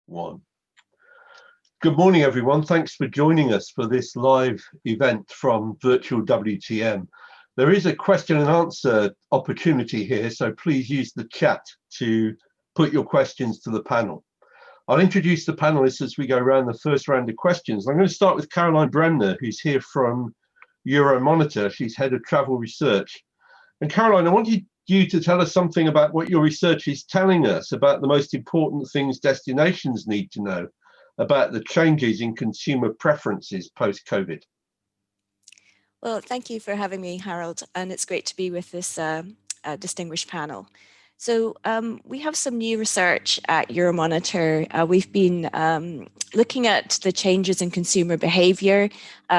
One. Good morning, everyone. Thanks for joining us for this live event from Virtual WTM. There is a question and answer opportunity here, so please use the chat to put your questions to the panel. I'll introduce the panelists as we go around the first round of questions. I'm going to start with Caroline Bremner, who's here from Euromonitor. She's head of travel research. And Caroline, I want you to tell us something about what your research is telling us about the most important things destinations need to know about the changes in consumer preferences post-COVID. Well, thank you for having me, Harold, and it's great to be with this distinguished panel. So we have some new research at Euromonitor. We've been looking at the changes in consumer behavior,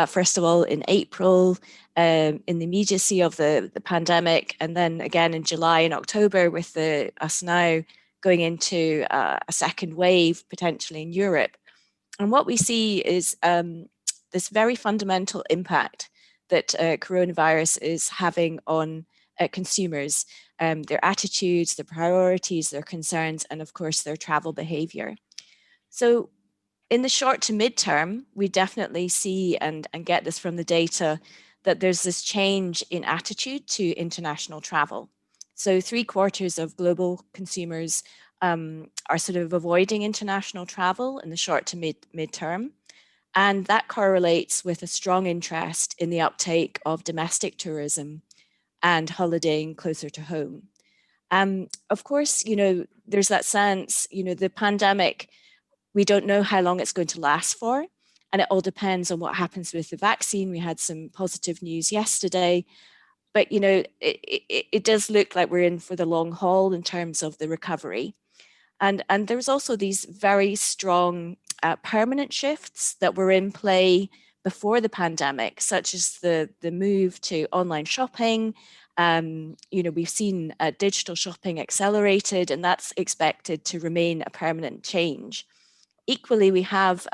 first of all in April, in the immediacy of the pandemic, and then again in July and October with us now going into a second wave potentially in Europe. And what we see is this very fundamental impact that coronavirus is having on consumers, their attitudes, their priorities, their concerns, and of course their travel behavior. So in the short to mid-term, we definitely see and get this from the data that there's this change in attitude to international travel. So 3/4 of global consumers are sort of avoiding international travel in the short to mid-term. And that correlates with a strong interest in the uptake of domestic tourism and holidaying closer to home. Of course, there's that sense, the pandemic, we don't know how long it's going to last for. And it all depends on what happens with the vaccine. We had some positive news yesterday, but it does look like we're in for the long haul in terms of the recovery. And there's also these very strong permanent shifts that were in play before the pandemic, such as the move to online shopping. We've seen digital shopping accelerated, and that's expected to remain a permanent change. Equally, we have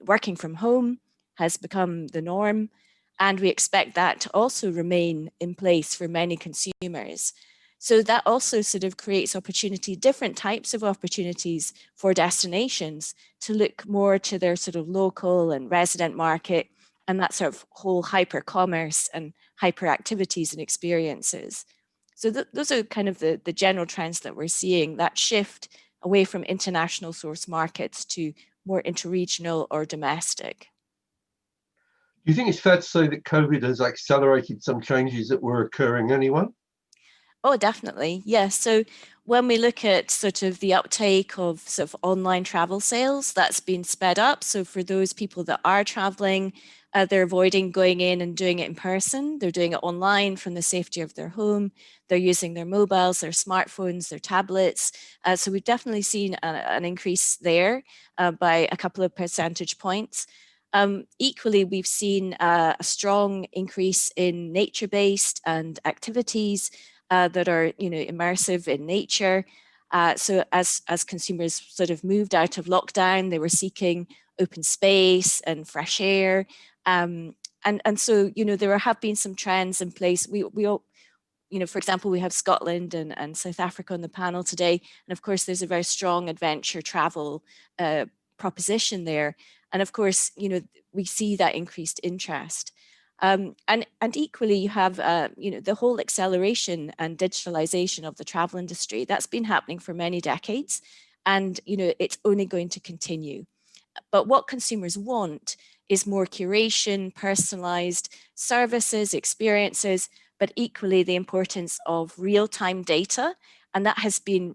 working from home has become the norm, and we expect that to also remain in place for many consumers. So that also sort of creates opportunity, different types of opportunities for destinations to look more to their sort of local and resident market and that sort of whole hyper commerce and hyper activities and experiences. So those are kind of the general trends that we're seeing, that shift away from international source markets to more interregional or domestic. Do you think it's fair to say that COVID has accelerated some changes that were occurring anyway? Oh, definitely. Yes. So when we look at sort of the uptake of sort of online travel sales, that's been sped up. So for those people that are traveling, they're avoiding going in and doing it in person. They're doing it online from the safety of their home. They're using their mobiles, their smartphones, their tablets. So we've definitely seen an increase there by a couple of percentage points. Equally, we've seen a strong increase in nature-based and activities that are, immersive in nature. So as consumers sort of moved out of lockdown, they were seeking open space and fresh air. And so, there have been some trends in place. We all, for example, we have Scotland and South Africa on the panel today. And of course, there's a very strong adventure travel proposition there. And of course, we see that increased interest. And equally, you have, the whole acceleration and digitalization of the travel industry. That's been happening for many decades, and it's only going to continue. But what consumers want is more curation, personalized services, experiences, but equally the importance of real-time data. And that has been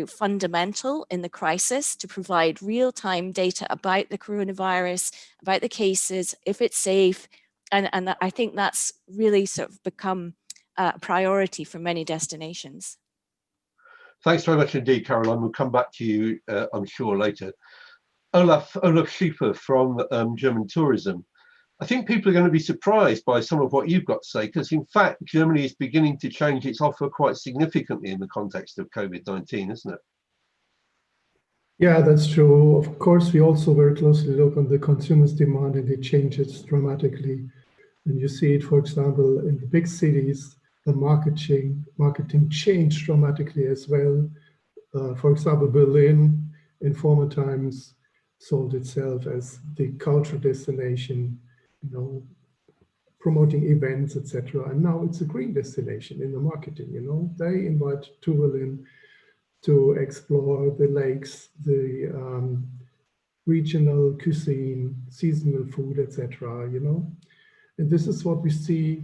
fundamental in the crisis to provide real-time data about the coronavirus, about the cases, if it's safe. And I think that's really sort of become a priority for many destinations. Thanks very much indeed, Caroline. We'll come back to you, I'm sure, later. Olaf Schiefer from German Tourism. I think people are going to be surprised by some of what you've got to say, because in fact, Germany is beginning to change its offer quite significantly in the context of COVID-19, isn't it? Yeah, that's true. Of course, we also very closely look on the consumers' demand, and it changes dramatically. And you see it, for example, in the big cities, the marketing changed dramatically as well. For example, Berlin in former times sold itself as the cultural destination, promoting events, etc. And now it's a green destination in the marketing. They invite tourism in to explore the lakes, the regional cuisine, seasonal food, etc. And this is what we see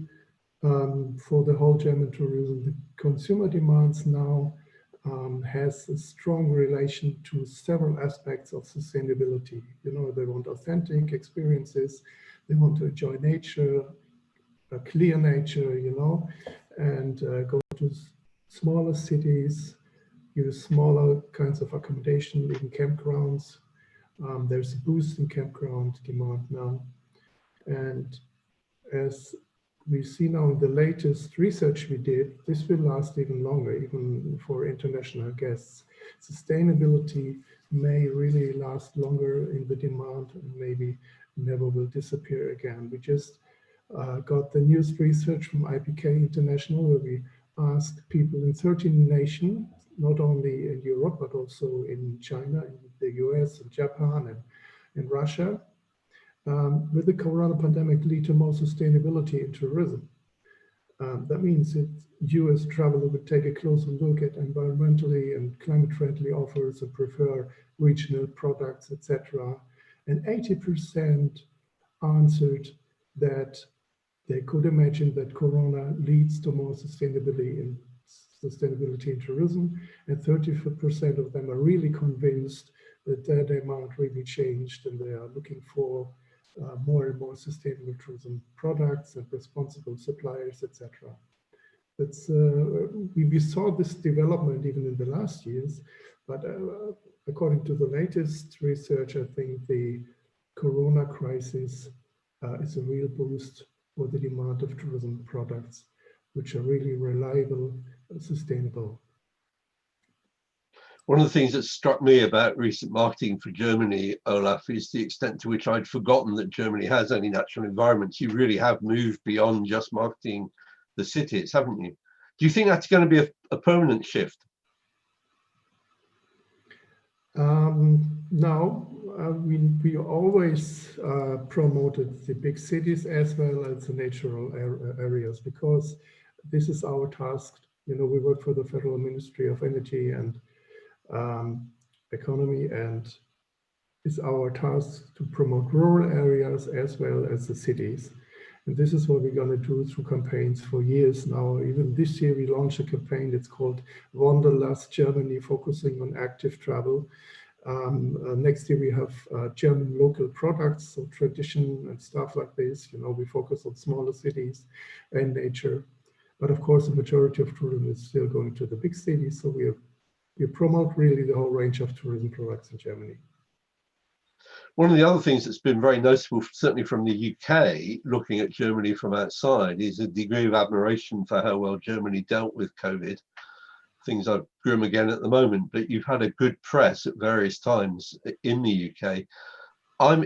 for the whole German tourism. The consumer demands now has a strong relation to several aspects of sustainability. They want authentic experiences, they want to enjoy nature, a clear nature, and go to smaller cities, use smaller kinds of accommodation, even campgrounds. There's a boost in campground demand now. And as we see now in the latest research we did, this will last even longer, even for international guests. Sustainability may really last longer in the demand and maybe never will disappear again. We just got the newest research from IPK International, where we asked people in 13 nations, not only in Europe, but also in China, in the US, and Japan, and in Russia, will the corona pandemic lead to more sustainability in tourism? That means that you as a traveler would take a closer look at environmentally and climate-friendly offers and prefer regional products, etc. And 80% answered that they could imagine that corona leads to more sustainability in tourism, and 30% of them are really convinced that their demand really changed and they are looking for more and more sustainable tourism products and responsible suppliers, etc. That's we saw this development even in the last years, but according to the latest research, I think the corona crisis is a real boost for the demand of tourism products, which are really reliable and sustainable. One of the things that struck me about recent marketing for Germany, Olaf, is the extent to which I'd forgotten that Germany has any natural environments. You really have moved beyond just marketing the cities, haven't you? Do you think that's going to be a permanent shift? No, we always promoted the big cities as well as the natural areas, because this is our task. We work for the Federal Ministry of Energy and Economy, and it's our task to promote rural areas as well as the cities. And this is what we're going to do through campaigns for years now. Even this year, we launched a campaign that's called Wanderlust Germany, focusing on active travel. Next year, we have German local products, so tradition and stuff like this. We focus on smaller cities and nature. But of course, the majority of tourism is still going to the big cities. So we promote really the whole range of tourism products in Germany. One of the other things that's been very noticeable, certainly from the UK, looking at Germany from outside, is a degree of admiration for how well Germany dealt with COVID. Things are grim again at the moment, but you've had a good press at various times in the UK.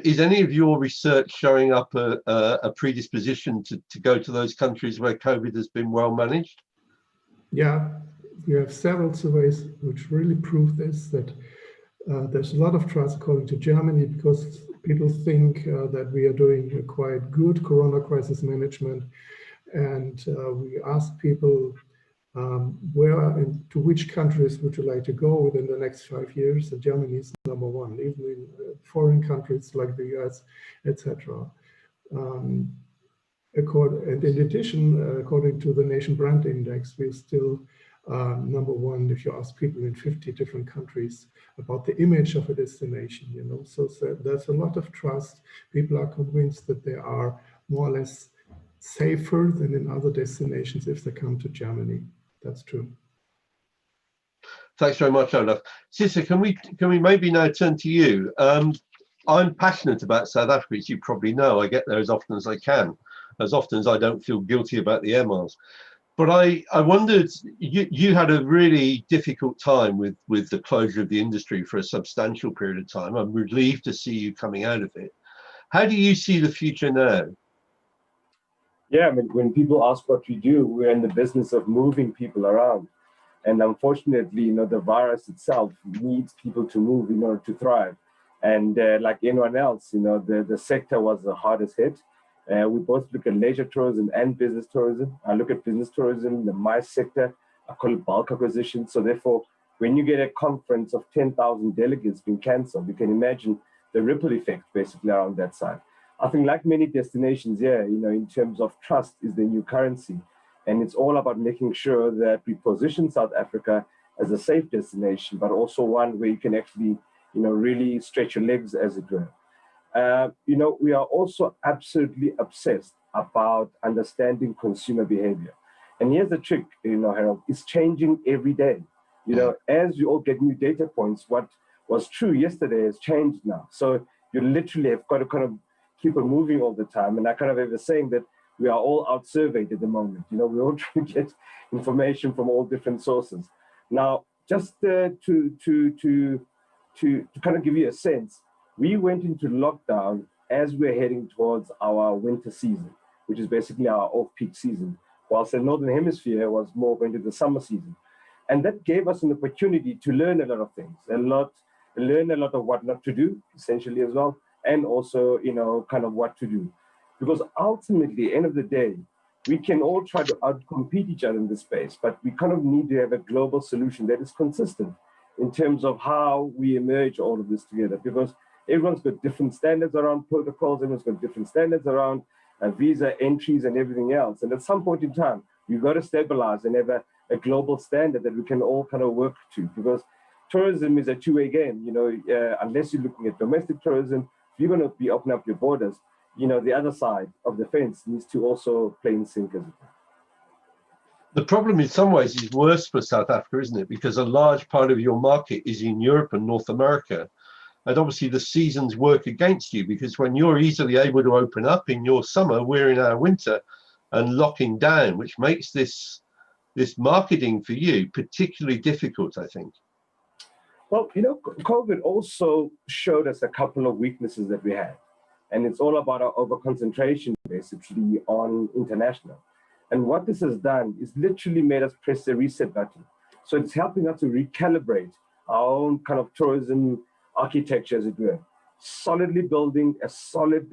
Is any of your research showing up a predisposition to go to those countries where COVID has been well managed? Yeah, we have several surveys which really prove this, that there's a lot of trust according to Germany, because people think that we are doing a quite good corona crisis management. And we ask people, where and to which countries would you like to go within the next 5 years? And Germany is number one, even in foreign countries like the US, etc. And in addition, according to the Nation Brand Index, we're still number one if you ask people in 50 different countries about the image of a destination. So there's a lot of trust. People are convinced that they are more or less safer than in other destinations if they come to Germany. That's true. Thanks very much, Olaf. Sissa, can we maybe now turn to you? I'm passionate about South Africa, as you probably know. I get there as often as I can, as often as I don't feel guilty about the air miles. But I wondered, you had a really difficult time with the closure of the industry for a substantial period of time. I'm relieved to see you coming out of it. How do you see the future now? Yeah, I mean, when people ask what we do, we're in the business of moving people around. And unfortunately, the virus itself needs people to move in order to thrive. And like anyone else, the sector was the hardest hit. We both look at leisure tourism and business tourism. I look at business tourism, my sector, I call it bulk acquisition. So therefore, when you get a conference of 10,000 delegates being canceled, you can imagine the ripple effect basically around that side. I think like many destinations here, in terms of trust is the new currency. And it's all about making sure that we position South Africa as a safe destination, but also one where you can actually, really stretch your legs, as it were. We are also absolutely obsessed about understanding consumer behavior. And here's the trick, Harold, it's changing every day. As you all get new data points, what was true yesterday has changed now. So you literally have got to kind of keep it moving all the time. And I kind of have a saying that we are all out surveyed at the moment. We're all trying to get information from all different sources. Now, just to kind of give you a sense, we went into lockdown as we're heading towards our winter season, which is basically our off-peak season, whilst the Northern Hemisphere was more going to the summer season. And that gave us an opportunity to learn a lot of things, learn a lot of what not to do, essentially as well, and also, kind of what to do. Because ultimately, end of the day, we can all try to outcompete each other in this space, but we kind of need to have a global solution that is consistent in terms of how we emerge all of this together, because everyone's got different standards around protocols, everyone's got different standards around visa entries and everything else. And at some point in time, we've got to stabilize and have a global standard that we can all kind of work to, because tourism is a two-way game. Unless you're looking at domestic tourism, if you're going to be opening up your borders, the other side of the fence needs to also play in sync as well. The problem in some ways is worse for South Africa, isn't it? Because a large part of your market is in Europe and North America. And obviously the seasons work against you, because when you're easily able to open up in your summer, we're in our winter and locking down, which makes this marketing for you particularly difficult, I think. Well, COVID also showed us a couple of weaknesses that we had. And it's all about our over-concentration, basically, on international. And what this has done is literally made us press the reset button. So it's helping us to recalibrate our own kind of tourism architecture, as it were, solidly building a solid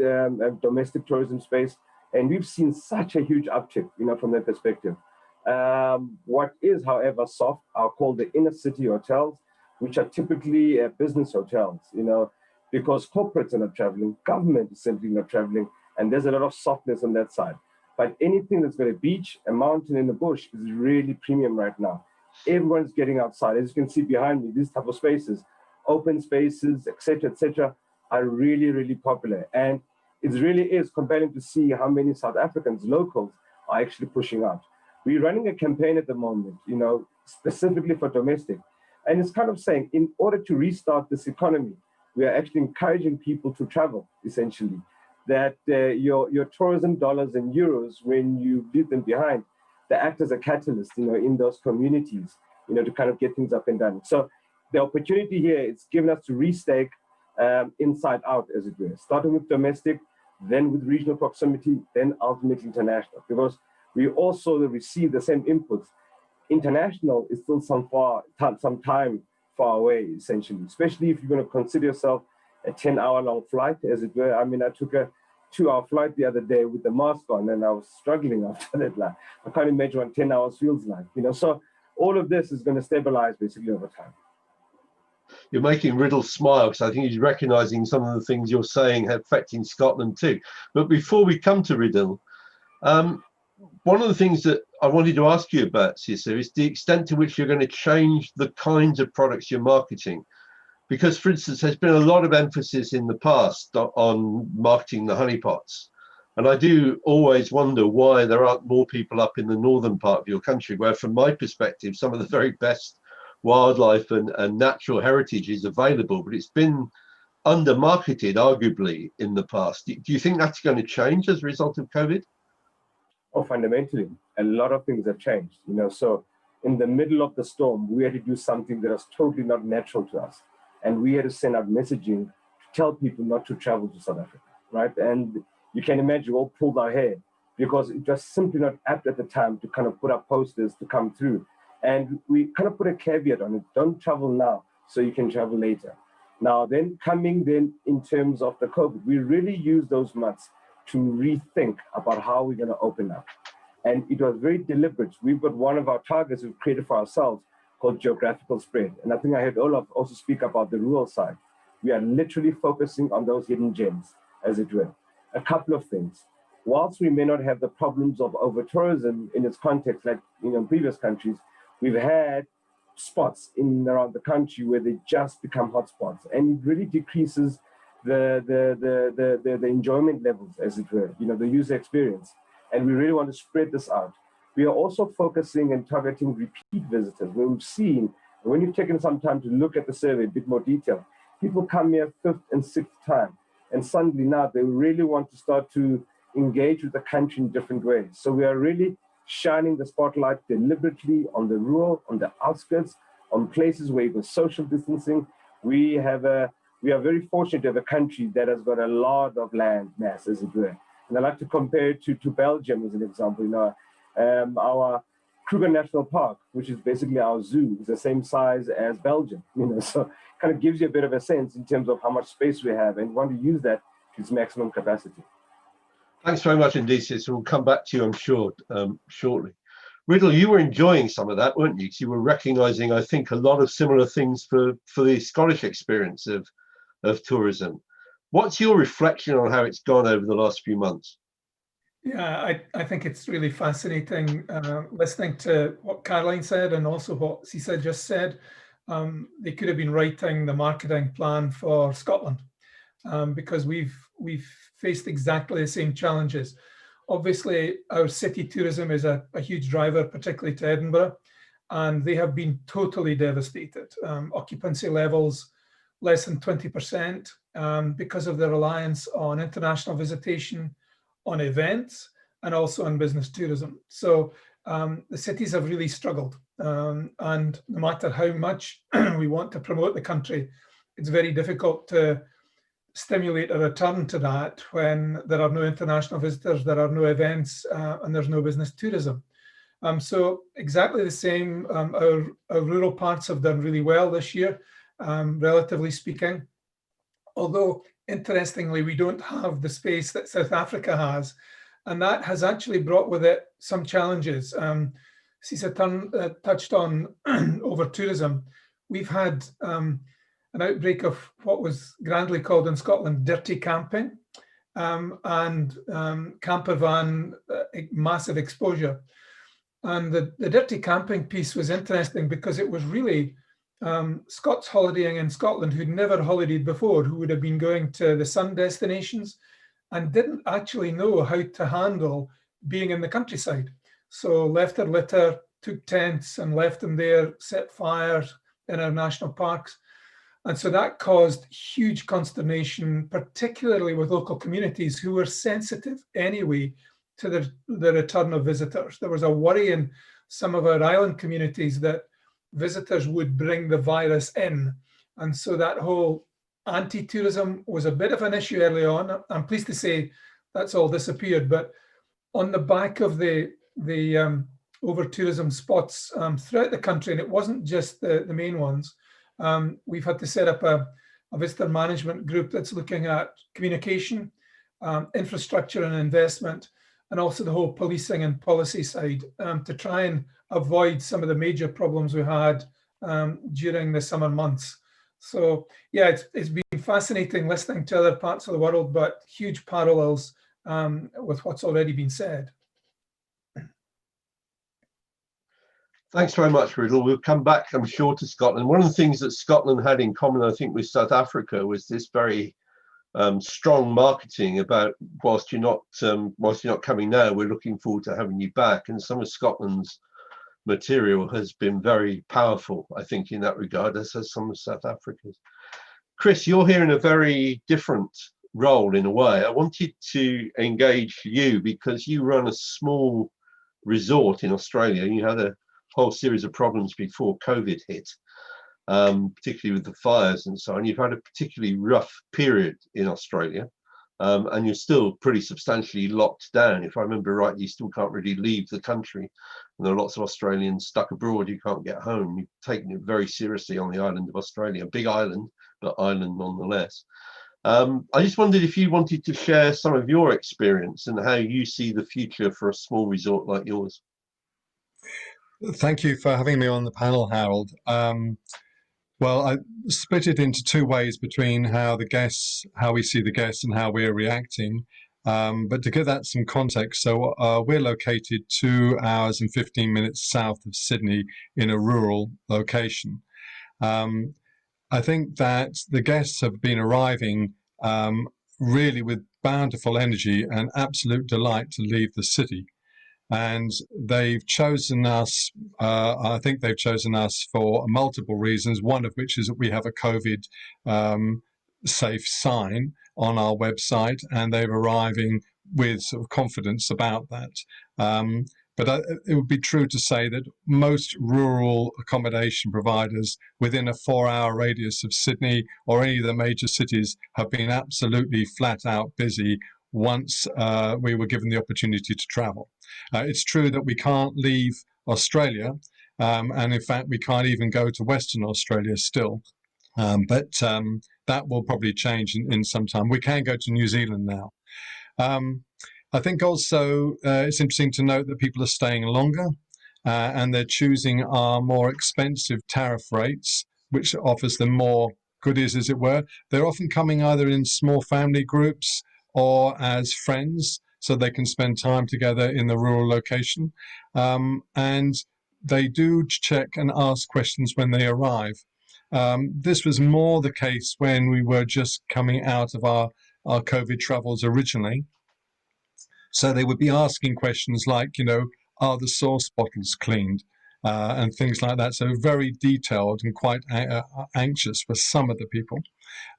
domestic tourism space. And we've seen such a huge uptick, from that perspective. What is, however, soft are called the inner city hotels, which are typically business hotels, because corporates are not traveling, government is simply not traveling, and there's a lot of softness on that side. But anything that's got a beach, a mountain, and a bush is really premium right now. Everyone's getting outside. As you can see behind me, these type of spaces, open spaces, etc., are really, really popular. And it really is compelling to see how many South Africans, locals, are actually pushing out. We're running a campaign at the moment, specifically for domestic. And it's kind of saying, in order to restart this economy, we are actually encouraging people to travel, essentially. That your tourism dollars and euros, when you leave them behind, they act as a catalyst, in those communities, to kind of get things up and done. So the opportunity here is given us to restake inside out, as it were, starting with domestic, then with regional proximity, then ultimately international, because we also receive the same inputs. International is still some time far away, essentially, especially if you're going to consider yourself a 10-hour-long flight, as it were. I mean, I took a 2-hour flight the other day with the mask on, and I was struggling after that. Like, I can't imagine what 10 hours feels like, So all of this is going to stabilize basically over time. You're making Riddle smile, because I think he's recognizing some of the things you're saying affecting Scotland too. But before we come to Riddle, one of the things that I wanted to ask you about, Cesar, is the extent to which you're going to change the kinds of products you're marketing. Because, for instance, there's been a lot of emphasis in the past on marketing the honeypots. And I do always wonder why there aren't more people up in the northern part of your country, where, from my perspective, some of the very best wildlife and natural heritage is available, but it's been under-marketed, arguably, in the past. Do you think that's going to change as a result of COVID? Oh, fundamentally, a lot of things have changed, So in the middle of the storm, we had to do something that was totally not natural to us. And we had to send out messaging to tell people not to travel to South Africa, right? And you can imagine we all pulled our hair because it was simply not apt at the time to kind of put up posters to come through. And we kind of put a caveat on it: don't travel now, so you can travel later. Now, then coming then in terms of the COVID, we really use those months to rethink about how we're going to open up. And it was very deliberate. We've got one of our targets we've created for ourselves called geographical spread. And I think I heard Olaf also speak about the rural side. We are literally focusing on those hidden gems, as it were. A couple of things. Whilst we may not have the problems of over-tourism in its context, like in previous countries, we've had spots in and around the country where they just become hotspots, and it really decreases the enjoyment levels, as it were, the user experience. And we really want to spread this out. We are also focusing and targeting repeat visitors. We've seen, when you've taken some time to look at the survey in a bit more detail, people come here fifth and sixth time, and suddenly now they really want to start to engage with the country in different ways. So we are really shining the spotlight deliberately on the rural, on the outskirts, on places where there's social distancing. We are very fortunate to have a country that has got a lot of land mass, as it were. And I like to compare it to Belgium as an example. Our Kruger National Park, which is basically our zoo, is the same size as Belgium. So kind of gives you a bit of a sense in terms of how much space we have, and want to use that to its maximum capacity. Thanks very much indeed, Sis. We'll come back to you, I'm sure, shortly. Riddle, you were enjoying some of that, weren't you? Because you were recognising, I think, a lot of similar things for the Scottish experience of tourism. What's your reflection on how it's gone over the last few months? Yeah, I think it's really fascinating listening to what Caroline said and also what Cisa just said. They could have been writing the marketing plan for Scotland because we've faced exactly the same challenges. Obviously, our city tourism is a huge driver, particularly to Edinburgh, and they have been totally devastated. Occupancy levels less than 20% because of the reliance on international visitation, on events, and also on business tourism. So the cities have really struggled. And no matter how much we want to promote the country, it's very difficult to stimulate a return to that when there are no international visitors, there are no events, and there's no business tourism. So exactly the same, our rural parts have done really well this year, relatively speaking. Although, interestingly, we don't have the space that South Africa has, and that has actually brought with it some challenges. Cisa touched on over-tourism. We've had an outbreak of what was grandly called in Scotland dirty camping and camper van massive exposure. And the dirty camping piece was interesting because it was really Scots holidaying in Scotland who'd never holidayed before, who would have been going to the sun destinations and didn't actually know how to handle being in the countryside. So left their litter, took tents and left them there, set fires in our national parks. And so that caused huge consternation, particularly with local communities who were sensitive anyway to the return of visitors. There was a worry in some of our island communities that visitors would bring the virus in. And so that whole anti-tourism was a bit of an issue early on. I'm pleased to say that's all disappeared. But on the back of the over-tourism spots throughout the country, and it wasn't just the main ones, we've had to set up a visitor management group that's looking at communication, infrastructure and investment, and also the whole policing and policy side to try and avoid some of the major problems we had during the summer months. So yeah, it's been fascinating listening to other parts of the world, but huge parallels with what's already been said. Thanks very much, Riddle. We'll come back, I'm sure, to Scotland. One of the things that Scotland had in common, I think, with South Africa was this very strong marketing about whilst you're not coming now, we're looking forward to having you back. And some of Scotland's material has been very powerful, I think, in that regard, as has some of South Africa's. Chris, you're here in a very different role in a way. I wanted to engage you because you run a small resort in Australia. You had a whole series of problems before COVID hit, particularly with the fires and so on. You've had a particularly rough period in Australia, and you're still pretty substantially locked down. If I remember right, you still can't really leave the country And there are lots of Australians stuck abroad who can't get home. You've taken it very seriously on the island of Australia, big island, but island nonetheless. I just wondered if you wanted to share some of your experience and how you see the future for a small resort like yours. Thank you for having me on the panel, Harold. Well, I split it into two ways between how we see the guests and how we're reacting. But to give that some context, so we're located 2 hours and 15 minutes south of Sydney in a rural location. I think that the guests have been arriving really with bountiful energy and absolute delight to leave the city. And they've chosen us, I think they've chosen us for multiple reasons, one of which is that we have a COVID safe sign on our website, and they're arriving with sort of confidence about that. But it would be true to say that most rural accommodation providers within a 4-hour radius of Sydney or any of the major cities have been absolutely flat out busy once we were given the opportunity to travel. It's true that we can't leave Australia, and in fact we can't even go to Western Australia still, but that will probably change in some time. We can go to New Zealand now. I think also it's interesting to note that people are staying longer and they're choosing our more expensive tariff rates, which offers them more goodies, as it were. They're often coming either in small family groups or as friends, so they can spend time together in the rural location. And they do check and ask questions when they arrive. This was more the case when we were just coming out of our COVID travels originally. So they would be asking questions like, you know, are the sauce bottles cleaned? And things like that. So very detailed and quite anxious for some of the people.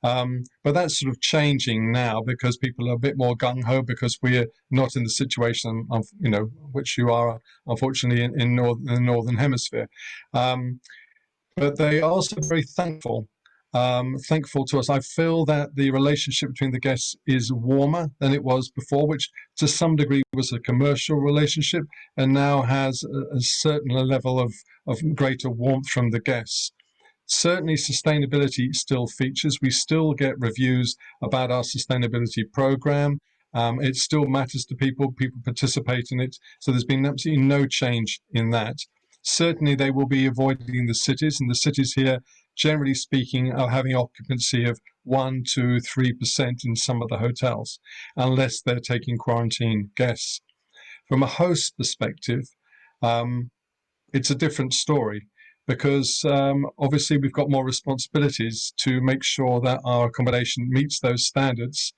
But that's sort of changing now because people are a bit more gung-ho because we're not in the situation of, you know, which you are, unfortunately, in the Northern Hemisphere. But they are also very thankful to us. I feel that the relationship between the guests is warmer than it was before, which to some degree was a commercial relationship and now has a certain level of greater warmth from the guests. Certainly sustainability still features. We still get reviews about our sustainability program. It still matters to people. People participate in it. So there's been absolutely no change in that. Certainly they will be avoiding the cities, and the cities here, generally speaking, are having occupancy of 1%, 2%, 3% in some of the hotels, unless they're taking quarantine guests. From a host perspective, it's a different story because obviously we've got more responsibilities to make sure that our accommodation meets those standards,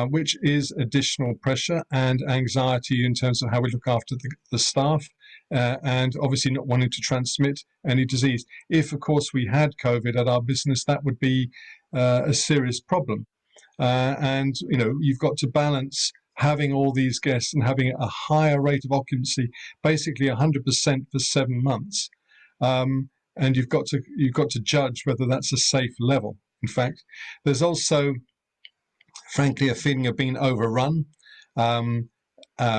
which is additional pressure and anxiety in terms of how we look after the staff. And obviously not wanting to transmit any disease. If, of course, we had COVID at our business, that would be a serious problem. And, you know, you've got to balance having all these guests and having a higher rate of occupancy, basically 100% for 7 months. And you've got to judge whether that's a safe level. In fact, there's also, frankly, a feeling of being overrun.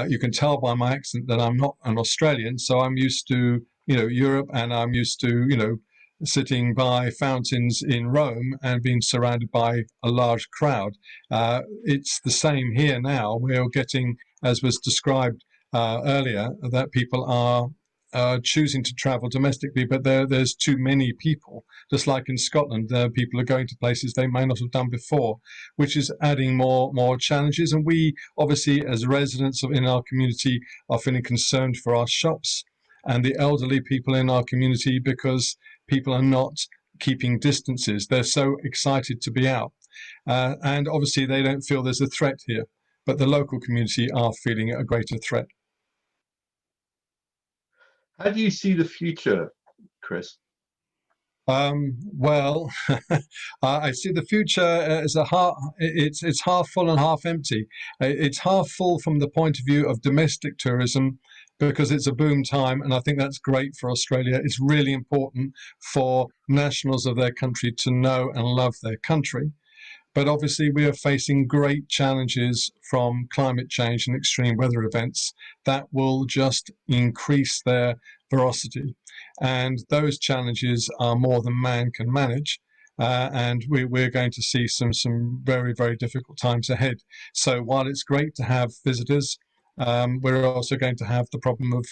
You can tell by my accent that I'm not an Australian, so I'm used to, you know, Europe, and I'm used to, you know, sitting by fountains in Rome and being surrounded by a large crowd. It's the same here now. We're getting, as was described earlier, that people are choosing to travel domestically, but there's too many people. Just like in Scotland, people are going to places they may not have done before, which is adding more challenges. And we, obviously, as residents in our community, are feeling concerned for our shops and the elderly people in our community because people are not keeping distances. They're so excited to be out. And obviously, they don't feel there's a threat here, but the local community are feeling a greater threat. How do you see the future, Chris? Well, I see the future as it's half full and half empty. It's half full from the point of view of domestic tourism because it's a boom time, and I think that's great for Australia. It's really important for nationals of their country to know and love their country. But obviously we are facing great challenges from climate change and extreme weather events that will just increase their ferocity. And those challenges are more than man can manage. And we're going to see some very, very difficult times ahead. So while it's great to have visitors, we're also going to have the problem of,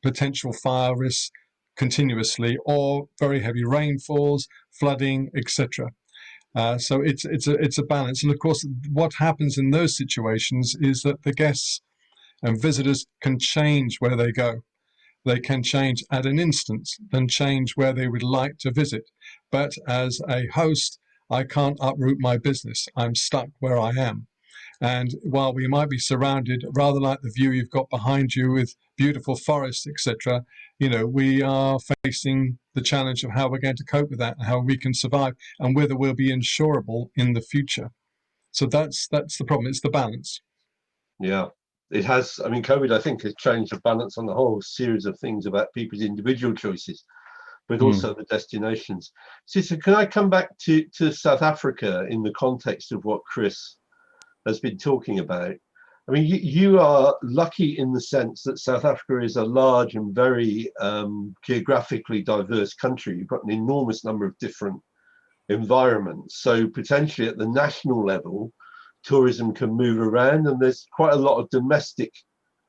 potential fire risks continuously, or very heavy rainfalls, flooding, etc. So it's a balance. And of course, what happens in those situations is that the guests and visitors can change where they go. They can change at an instance, then change where they would like to visit. But as a host, I can't uproot my business. I'm stuck where I am. And while we might be surrounded, rather like the view you've got behind you with beautiful forests, etc., we are facing the challenge of how we're going to cope with that and how we can survive and whether we'll be insurable in the future. So that's the problem. It's the balance. Yeah, it has. I mean, COVID, I think, has changed the balance on the whole series of things about people's individual choices, but also the destinations. So can I come back to South Africa in the context of what Chris has been talking about? I mean, you are lucky in the sense that South Africa is a large and very geographically diverse country. You've got an enormous number of different environments. So potentially at the national level, tourism can move around, and there's quite a lot of domestic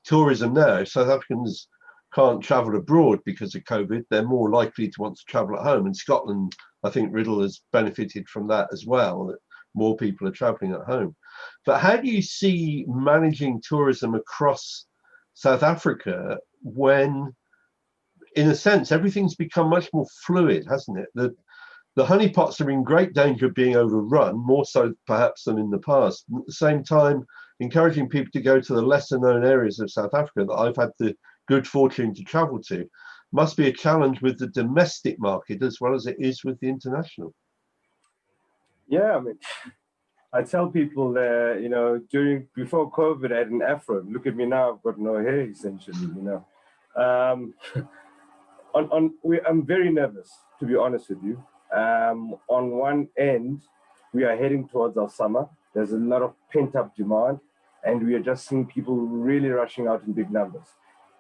tourism now. If South Africans can't travel abroad because of COVID, they're more likely to want to travel at home. And Scotland, I think Riddle has benefited from that as well, that more people are traveling at home. But how do you see managing tourism across South Africa when, in a sense, everything's become much more fluid, hasn't it? The honeypots are in great danger of being overrun, more so perhaps than in the past. At the same time, encouraging people to go to the lesser known areas of South Africa that I've had the good fortune to travel to must be a challenge with the domestic market as well as it is with the international. Yeah, I mean, I tell people that, before COVID, I had an afro. Look at me now, I've got no hair, essentially, I'm very nervous, to be honest with you. On one end, we are heading towards our summer. There's a lot of pent-up demand, and we are just seeing people really rushing out in big numbers.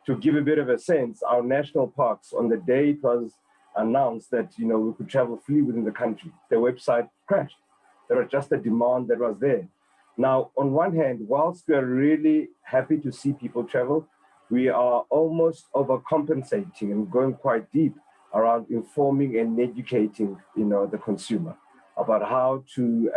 To give a bit of a sense, our national parks, on the day it was announced that, we could travel free within the country, the website crashed. There was just a demand that was there. Now, on one hand, whilst we are really happy to see people travel, we are almost overcompensating and going quite deep around informing and educating, the consumer about how to,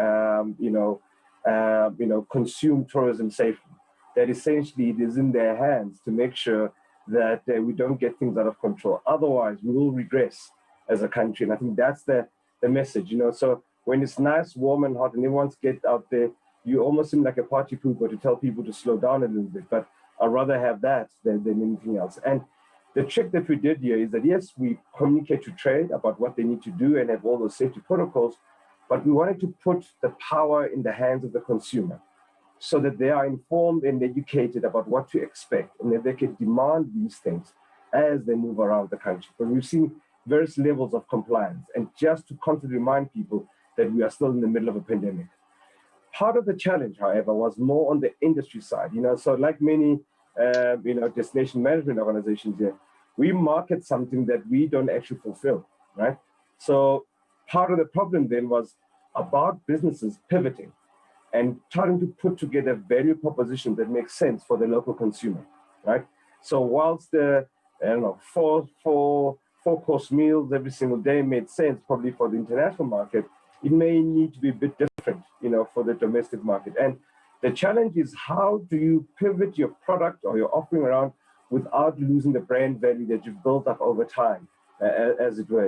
consume tourism safely. That essentially it is in their hands to make sure that we don't get things out of control. Otherwise, we will regress as a country. And I think that's the message, So when it's nice, warm, and hot, and everyone's get out there, you almost seem like a party pooper to tell people to slow down a little bit. But I'd rather have that than anything else. And the trick that we did here is that, yes, we communicate to trade about what they need to do and have all those safety protocols, but we wanted to put the power in the hands of the consumer so that they are informed and educated about what to expect and that they can demand these things as they move around the country. But we've seen various levels of compliance, and just to constantly remind people that we are still in the middle of a pandemic. Part of the challenge, however, was more on the industry side. So like many, destination management organizations here, we market something that we don't actually fulfill, right? So part of the problem then was about businesses pivoting and trying to put together value proposition that makes sense for the local consumer, right? So whilst the, four-course meals every single day made sense probably for the international market, it may need to be a bit different, for the domestic market. And the challenge is, how do you pivot your product or your offering around without losing the brand value that you've built up over time, as it were,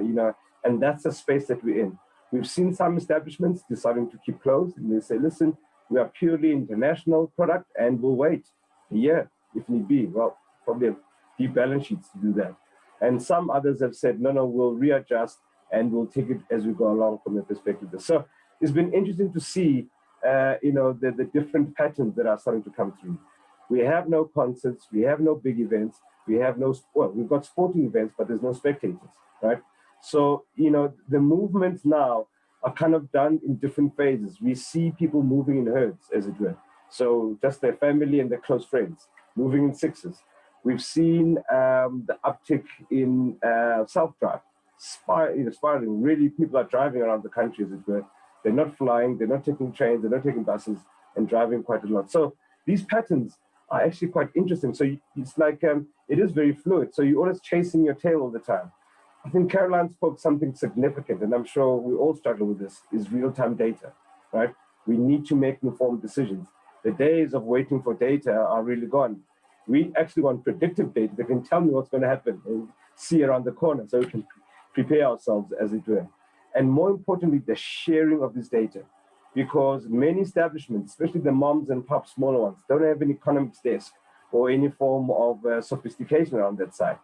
and that's the space that we're in. We've seen some establishments deciding to keep closed, and they say, listen, we are purely international product and we'll wait a year if need be. Well, probably have deep balance sheets to do that. And some others have said, no, we'll readjust and we'll take it as we go along from the perspective. So it's been interesting to see, the different patterns that are starting to come through. We have no concerts, we have no big events, we've got sporting events, but there's no spectators, right? So, the movement now are kind of done in different phases. We see people moving in herds, as it were. So just their family and their close friends moving in sixes. We've seen the uptick in self-drive, spiraling. Really, people are driving around the country, as it were. They're not flying, they're not taking trains, they're not taking buses, and driving quite a lot. So these patterns are actually quite interesting. So it's like, it is very fluid. So you're always chasing your tail all the time. I think Caroline spoke something significant, and I'm sure we all struggle with this, is real-time data, right? We need to make informed decisions. The days of waiting for data are really gone. We actually want predictive data that can tell me what's going to happen and see around the corner so we can prepare ourselves, as it were. And more importantly, the sharing of this data, because many establishments, especially the moms and pops, smaller ones, don't have an economics desk or any form of sophistication around that side.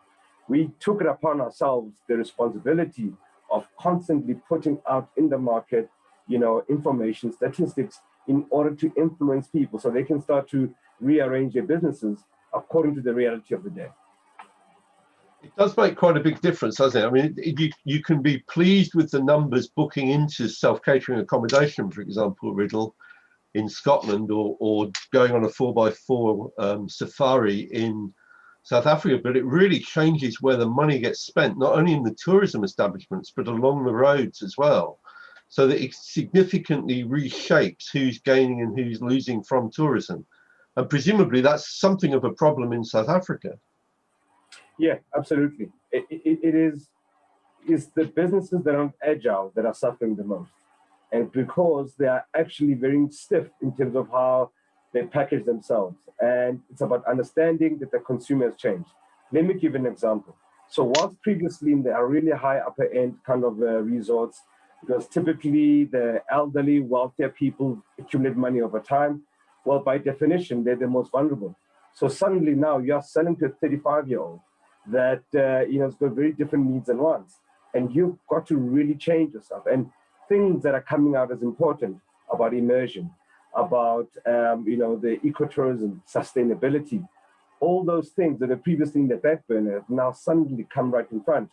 We took it upon ourselves, the responsibility of constantly putting out in the market, information, statistics, in order to influence people so they can start to rearrange their businesses according to the reality of the day. It does make quite a big difference, doesn't it? I mean, you can be pleased with the numbers booking into self-catering accommodation, for example, Riddle, in Scotland, or going on a 4x4 safari in South Africa, but it really changes where the money gets spent, not only in the tourism establishments, but along the roads as well. So that it significantly reshapes who's gaining and who's losing from tourism. And presumably that's something of a problem in South Africa. Yeah, absolutely. It is the businesses that aren't agile that are suffering the most. And because they are actually very stiff in terms of how they package themselves. And it's about understanding that the consumer has changed. Let me give an example. So whilst previously in the really high upper end kind of resorts, because typically the elderly, wealthier people accumulate money over time, well, by definition, they're the most vulnerable. So suddenly now you're selling to a 35-year-old that has got very different needs and wants. And you've got to really change yourself. And things that are coming out as important about immersion, about the ecotourism, sustainability, all those things that are previously in the back burner have now suddenly come right in front.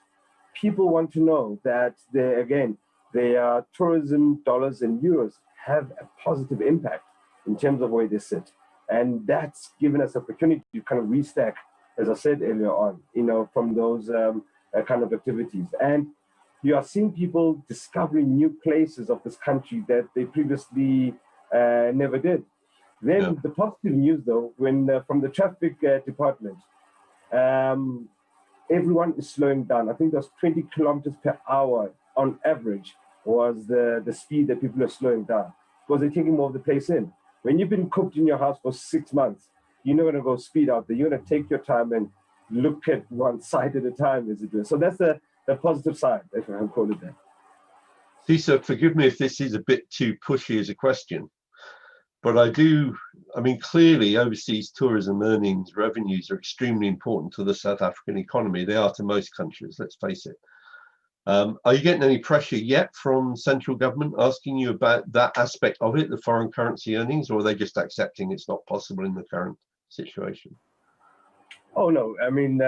People want to know that their tourism dollars and euros have a positive impact in terms of where they sit. And that's given us opportunity to kind of restack, as I said earlier on, from those kind of activities. And you are seeing people discovering new places of this country that they previously never did. Then the positive news, though, when from the traffic department, everyone is slowing down. I think there's 20 kilometers per hour on average was the speed that people are slowing down because they're taking more of the place in. When you've been cooped in your house for 6 months, you're not going to go speed out there. You're going to take your time and look at one side at a time, as it were. So that's the positive side, if I can call it that. Cesar, forgive me if this is a bit too pushy as a question, but clearly overseas tourism earnings, revenues are extremely important to the South African economy. They are to most countries, let's face it. Are you getting any pressure yet from central government asking you about that aspect of it, the foreign currency earnings, or are they just accepting it's not possible in the current situation? Oh, no. I mean,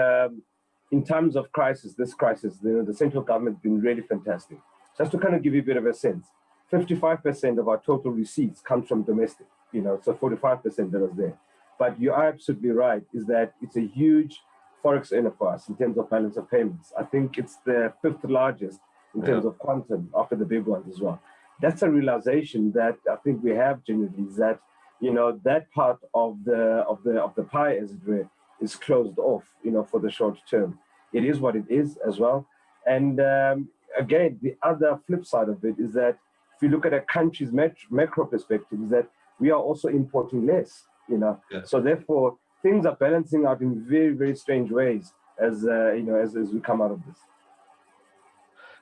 in times of crisis, the central government has been really fantastic. Just to kind of give you a bit of a sense, 55% of our total receipts comes from domestic, so 45% that is there. But you are absolutely right, is that it's a huge forex earner for us in terms of balance of payments. I think it's the 5th largest in terms of quantum after the big ones as well. That's a realization that I think we have generally, is that, that part of the pie, as it were, is closed off, for the short term. It is what it is as well. And again, the other flip side of it is that if you look at a country's macro perspective, is that we are also importing less, So therefore, things are balancing out in very, very strange ways as we come out of this.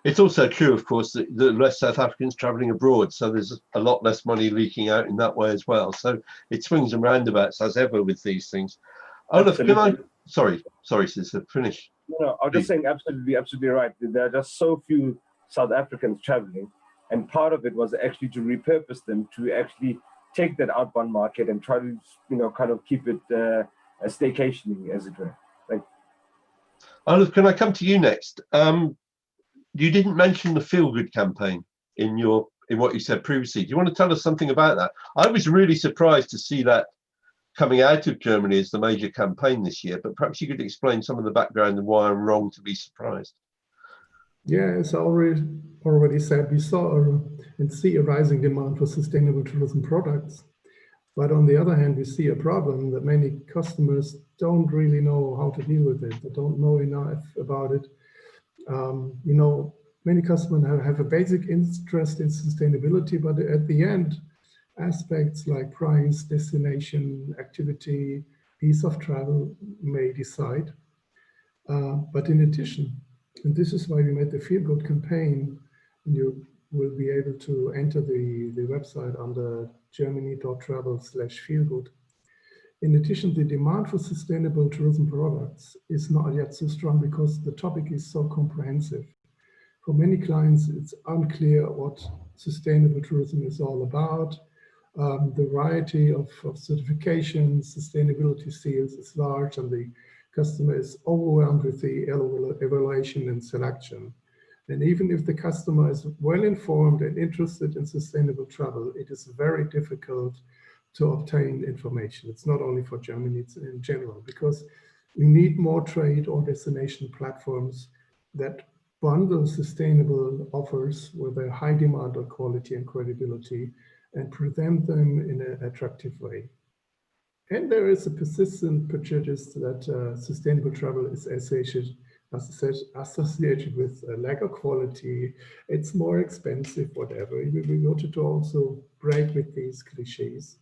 It's also true, of course, that the less South Africans traveling abroad, so there's a lot less money leaking out in that way as well. So it swings and roundabouts as ever with these things. Olaf, can I? Sorry, Cesar, finish. No, I was just saying absolutely right. There are just so few South Africans traveling, and part of it was actually to repurpose them to actually take that outbound market and try to, kind of keep it staycationing, as it were. Olaf, can I come to you next? You didn't mention the Feel Good campaign. in what you said previously. Do you want to tell us something about that? I was really surprised to see that coming out of Germany as the major campaign this year, but perhaps you could explain some of the background and why I'm wrong to be surprised. Yeah, as I already said, we saw and see a rising demand for sustainable tourism products. But on the other hand, we see a problem that many customers don't really know how to deal with it. They don't know enough about it. Many customers have a basic interest in sustainability, but at the end, aspects like price, destination, activity, ease of travel may decide. But in addition, and this is why we made the Feel Good campaign, and you will be able to enter the website under germany.travel/feelgood. In addition, the demand for sustainable tourism products is not yet so strong because the topic is so comprehensive. For many clients, it's unclear what sustainable tourism is all about. The variety of certifications, sustainability seals is large, and the customer is overwhelmed with the evaluation and selection. And even if the customer is well informed and interested in sustainable travel, it is very difficult to obtain information. It's not only for Germany, it's in general, because we need more trade or destination platforms that bundle sustainable offers with a high demand on quality and credibility and present them in an attractive way. And there is a persistent prejudice that sustainable travel is associated with a lack of quality, it's more expensive, whatever. We wanted to also break with these cliches.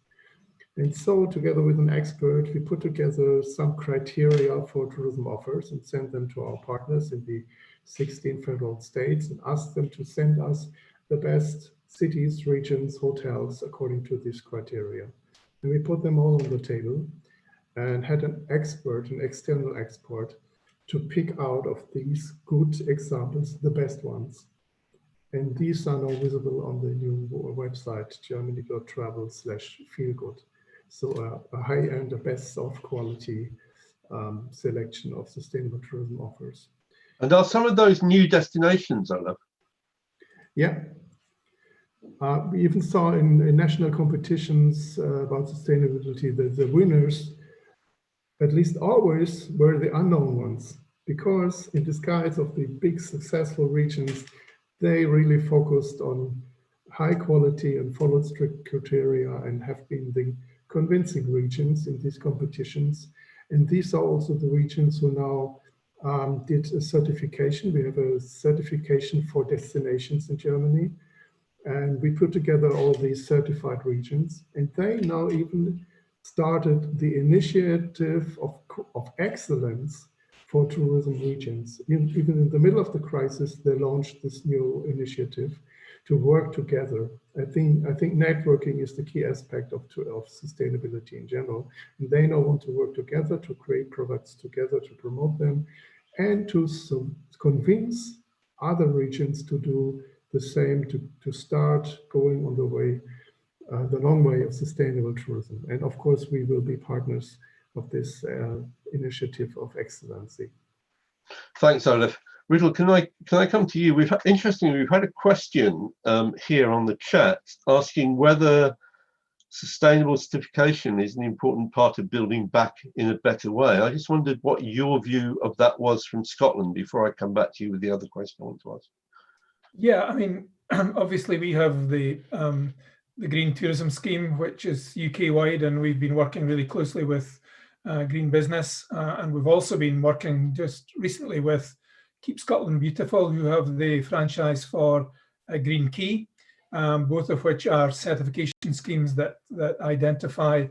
And so together with an expert, we put together some criteria for tourism offers and sent them to our partners in the 16 federal states and asked them to send us the best cities, regions, hotels according to these criteria. And we put them all on the table and had an external expert, to pick out of these good examples, the best ones. And these are now visible on the new website, germany.travel/feelgood. So a high-end, a best of quality selection of sustainable tourism offers. And are some of those new destinations, Olaf? Yeah. We even saw in national competitions about sustainability that the winners, at least always, were the unknown ones, because in disguise of the big successful regions, they really focused on high quality and followed strict criteria and have been the convincing regions in these competitions. And these are also the regions who now did a certification. We have a certification for destinations in Germany. And we put together all these certified regions, and they now even started the initiative of excellence for tourism regions. Even in the middle of the crisis, they launched this new initiative to work together. I think networking is the key aspect of sustainability in general. And they now want to work together to create products together, to promote them, and to convince other regions to do the same, to start going on the way, the long way of sustainable tourism. And of course, we will be partners of this initiative of excellency. Thanks, Olaf. Riddle, can I come to you? Interestingly, we've had a question here on the chat asking whether sustainable certification is an important part of building back in a better way. I just wondered what your view of that was from Scotland before I come back to you with the other question I want to ask. Yeah, I mean, obviously we have the Green Tourism Scheme, which is UK-wide, and we've been working really closely with Green Business, and we've also been working just recently with Keep Scotland Beautiful, who have the franchise for Green Key, both of which are certification schemes that identify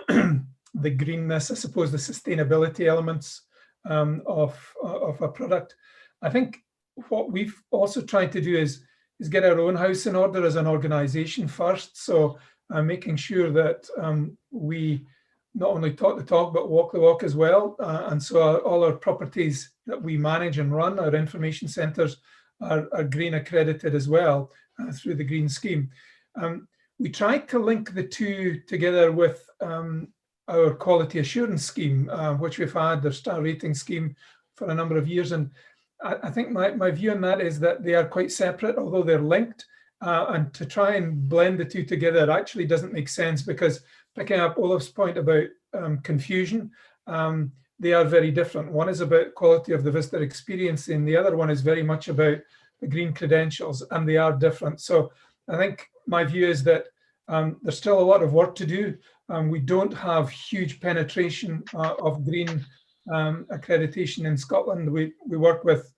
the greenness, I suppose, the sustainability elements of a product. I think what we've also tried to do is get our own house in order as an organization first. So making sure that we not only talk the talk, but walk the walk as well. And so all our properties that we manage and run, our information centers, are green accredited as well through the green scheme. We tried to link the two together with our quality assurance scheme, which we've had, the star rating scheme, for a number of years. And I think my view on that is that they are quite separate, although they're linked. and to try and blend the two together actually doesn't make sense, because picking up Olaf's point about confusion, they are very different. One is about quality of the visitor experience, and the other one is very much about the green credentials, and they are different. So I think my view is that there's still a lot of work to do. We don't have huge penetration of green accreditation in Scotland. We work with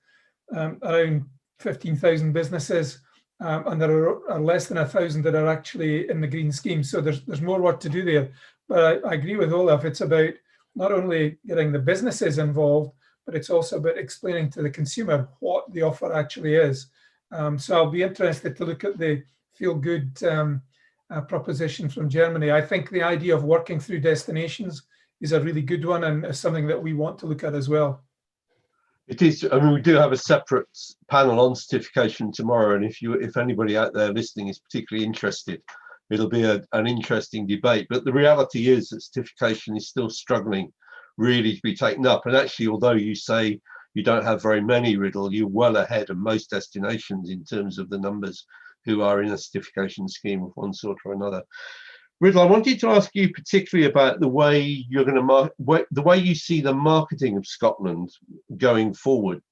around 15,000 businesses, and there are less than 1,000 that are actually in the green scheme. So there's more work to do there. But I agree with Olaf. It's about not only getting the businesses involved, but it's also about explaining to the consumer what the offer actually is. So I'll be interested to look at the feel good proposition from Germany. I think the idea of working through destinations is a really good one, and is something that we want to look at as well. It is. I mean, we do have a separate panel on certification tomorrow, and if anybody out there listening is particularly interested, it'll be an interesting debate. But the reality is that certification is still struggling really to be taken up. And actually, although you say you don't have very many, Riddle, you're well ahead of most destinations in terms of the numbers who are in a certification scheme of one sort or another. Riddle, I wanted to ask you particularly about the way you're going to the way you see the marketing of Scotland going forward.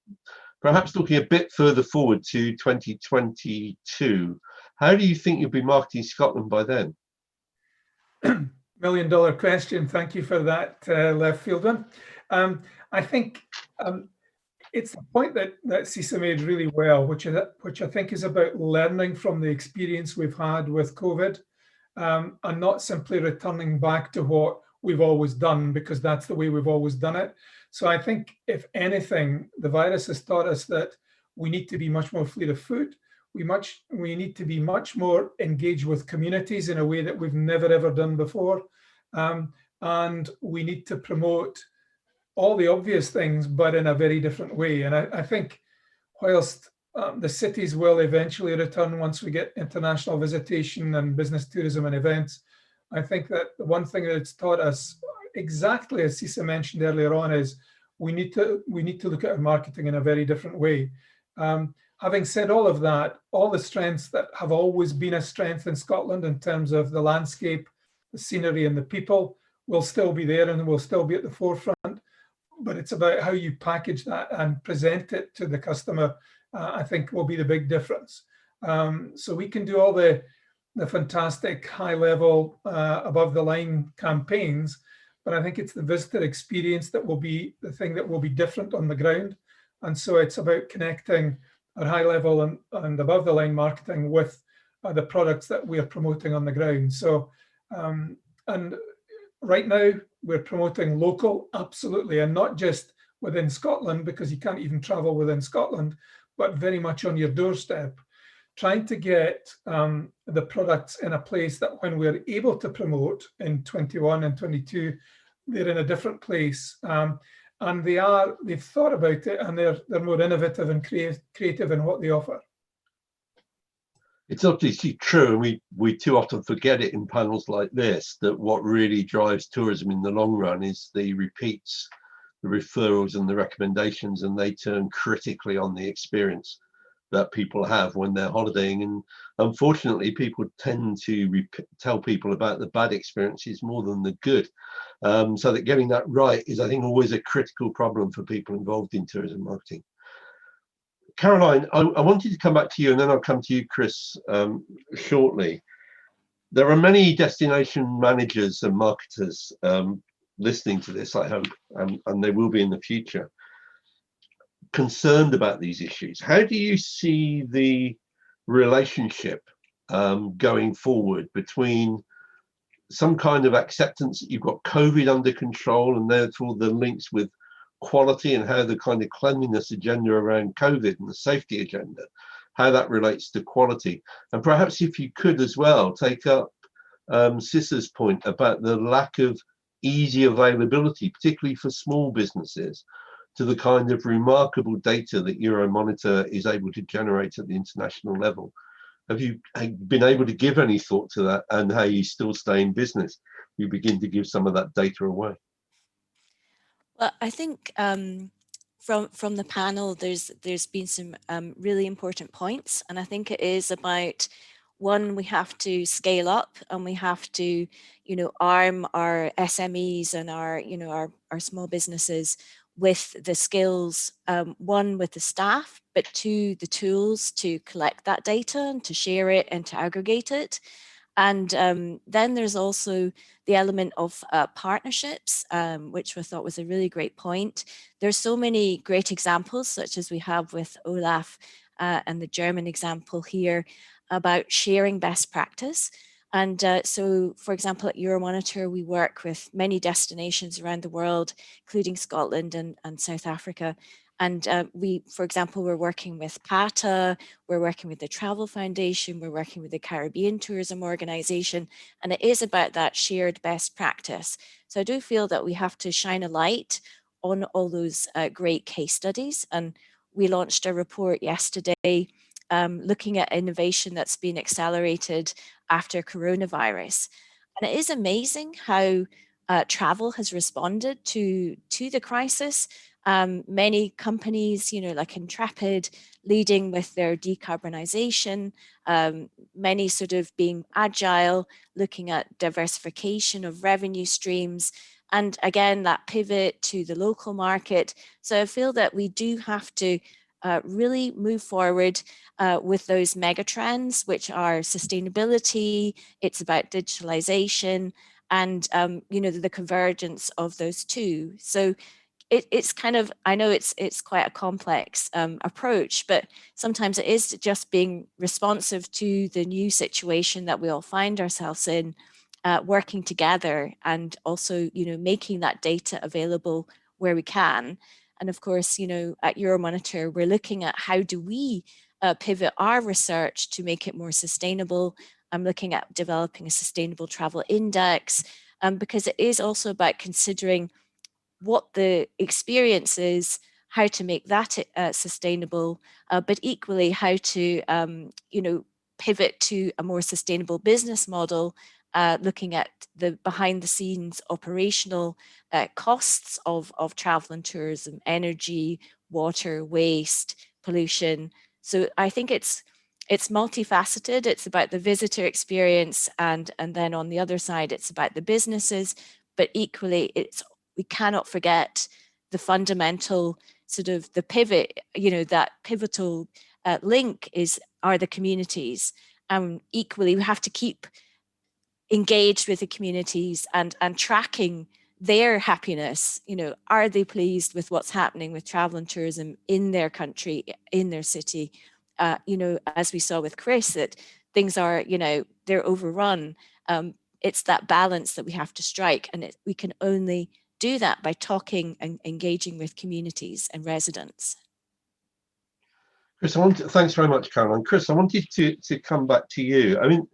Perhaps looking a bit further forward to 2022, how do you think you'll be marketing Scotland by then? $1 million question. Thank you for that left field one. I think it's the point that Cisa made really well, which I think is about learning from the experience we've had with COVID, and not simply returning back to what we've always done, because that's the way we've always done it. So I think, if anything, the virus has taught us that we need to be much more fleet of foot. We need to be much more engaged with communities in a way that we've never ever done before, and we need to promote all the obvious things, but in a very different way. And I think, whilst the cities will eventually return once we get international visitation and business tourism and events, I think that the one thing that it's taught us, exactly as Cisa mentioned earlier on, is we need to look at our marketing in a very different way. Having said all of that, all the strengths that have always been a strength in Scotland in terms of the landscape, the scenery, and the people will still be there and will still be at the forefront. But it's about how you package that and present it to the customer, I think, will be the big difference. So we can do all the fantastic high-level, above-the-line campaigns, but I think it's the visitor experience that will be the thing that will be different on the ground. And so it's about connecting our high-level and above-the-line marketing with the products that we are promoting on the ground. So, and right now we're promoting local, absolutely, and not just within Scotland, because you can't even travel within Scotland, but very much on your doorstep. Trying to get the products in a place that when we're able to promote in 21 and 22, they're in a different place. And they've thought about it, and they're more innovative and creative in what they offer. It's obviously true, and we too often forget it in panels like this, that what really drives tourism in the long run is the repeats, the referrals and the recommendations, and they turn critically on the experience that people have when they're holidaying. And unfortunately, people tend to tell people about the bad experiences more than the good. So that getting that right is, I think, always a critical problem for people involved in tourism marketing. Caroline, I wanted to come back to you, and then I'll come to you, Chris, shortly. There are many destination managers and marketers listening to this, I hope, and they will be in the future, concerned about these issues. How do you see the relationship going forward between some kind of acceptance that you've got COVID under control, and therefore the links with quality, and how the kind of cleanliness agenda around COVID and the safety agenda, how that relates to quality? And perhaps if you could as well take up Cisa's point about the lack of easy availability, particularly for small businesses, to the kind of remarkable data that Euromonitor is able to generate at the international level. Have you been able to give any thought to that, and how you still stay in business? You begin to give some of that data away. Well, I think from the panel, there's been some really important points, and I think it is about, one, we have to scale up, and we have to, arm our SMEs and our small businesses with the skills, one, with the staff, but two, the tools to collect that data and to share it and to aggregate it. And then there's also the element of partnerships, which we thought was a really great point. There's so many great examples, such as we have with Olaf and the German example here, about sharing best practice. And so, for example, at Euromonitor, we work with many destinations around the world, including Scotland and South Africa. And we, for example, we're working with PATA, we're working with the Travel Foundation, we're working with the Caribbean Tourism Organization, and it is about that shared best practice. So I do feel that we have to shine a light on all those great case studies. And we launched a report yesterday looking at innovation that's been accelerated after coronavirus. And it is amazing how travel has responded to the crisis. Many companies, like Intrepid, leading with their decarbonization, many sort of being agile, looking at diversification of revenue streams, and again, that pivot to the local market. So I feel that we do have to really move forward with those mega trends, which are sustainability, it's about digitalization, and the convergence of those two. So it's kind of, I know it's quite a complex approach, but sometimes it is just being responsive to the new situation that we all find ourselves in, working together, and also making that data available where we can. And of course, at Euromonitor, we're looking at how do we pivot our research to make it more sustainable. I'm looking at developing a sustainable travel index, because it is also about considering what the experience is, how to make that sustainable, but equally how to, pivot to a more sustainable business model, looking at the behind the scenes operational costs of travel and tourism, energy, water, waste, pollution. So I think it's multifaceted. It's about the visitor experience, and then on the other side, it's about the businesses, but equally we cannot forget the fundamental sort of the pivot, that pivotal link are the communities. Equally, we have to keep engaged with the communities and tracking their happiness. Are they pleased with what's happening with travel and tourism in their country, in their city? As we saw with Chris, that things are, they're overrun. It's that balance that we have to strike, and we can only do that by talking and engaging with communities and residents. Chris, thanks very much, Caroline. Chris, I wanted to come back to you. I mean,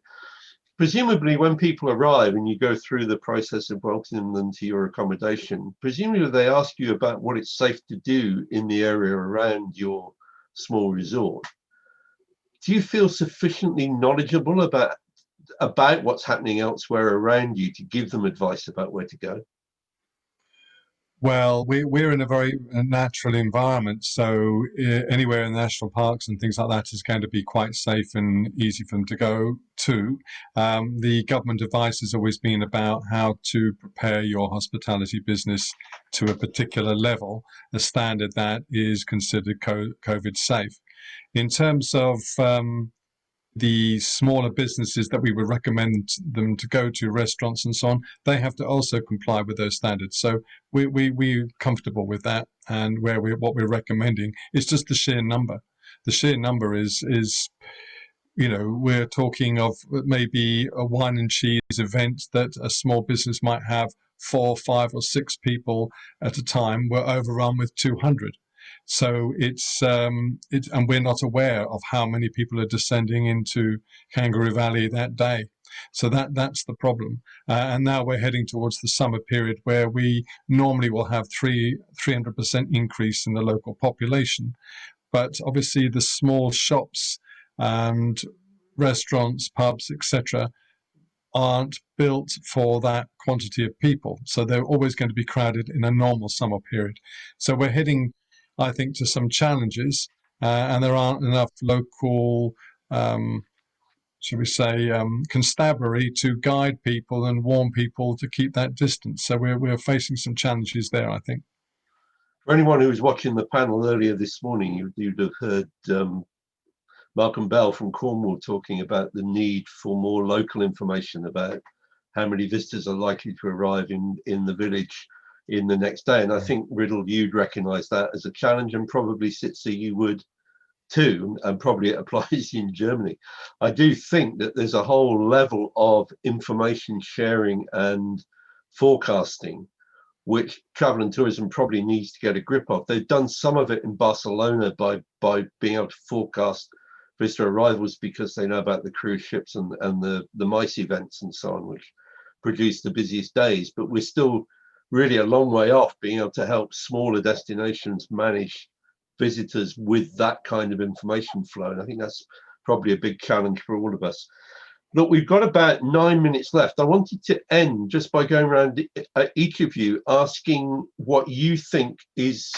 presumably when people arrive and you go through the process of welcoming them to your accommodation, presumably they ask you about what it's safe to do in the area around your small resort. Do you feel sufficiently knowledgeable about what's happening elsewhere around you to give them advice about where to go? Well, we're in a very natural environment, so anywhere in the national parks and things like that is going to be quite safe and easy for them to go to. The government advice has always been about how to prepare your hospitality business to a particular level, a standard that is considered COVID safe. In terms of the smaller businesses that we would recommend them to go to, restaurants and so on, they have to also comply with those standards. So we're comfortable with that, and what we're recommending is just the sheer number. The sheer number is we're talking of maybe a wine and cheese event that a small business might have 4, 5 or 6 people at a time. We're overrun with 200. So and we're not aware of how many people are descending into Kangaroo Valley that day. So that's the problem. And now we're heading towards the summer period where we normally will have 300% increase in the local population. But obviously the small shops and restaurants, pubs, etc., aren't built for that quantity of people. So they're always going to be crowded in a normal summer period. So we're heading, I think, to some challenges, and there aren't enough local, shall we say, constabulary to guide people and warn people to keep that distance. So we're facing some challenges there, I think. For anyone who was watching the panel earlier this morning, you'd have heard Malcolm Bell from Cornwall talking about the need for more local information about how many visitors are likely to arrive in the village in the next day. And I think, Riddle, you'd recognise that as a challenge, and probably Sitzer, you would too, and probably it applies in Germany. I do think that there's a whole level of information sharing and forecasting which travel and tourism probably needs to get a grip of. They've done some of it in Barcelona by being able to forecast visitor arrivals because they know about the cruise ships and the MICE events and so on, which produce the busiest days. But we're still really a long way off being able to help smaller destinations manage visitors with that kind of information flow. And I think that's probably a big challenge for all of us. Look, we've got about 9 minutes left. I wanted to end just by going around each of you asking what you think is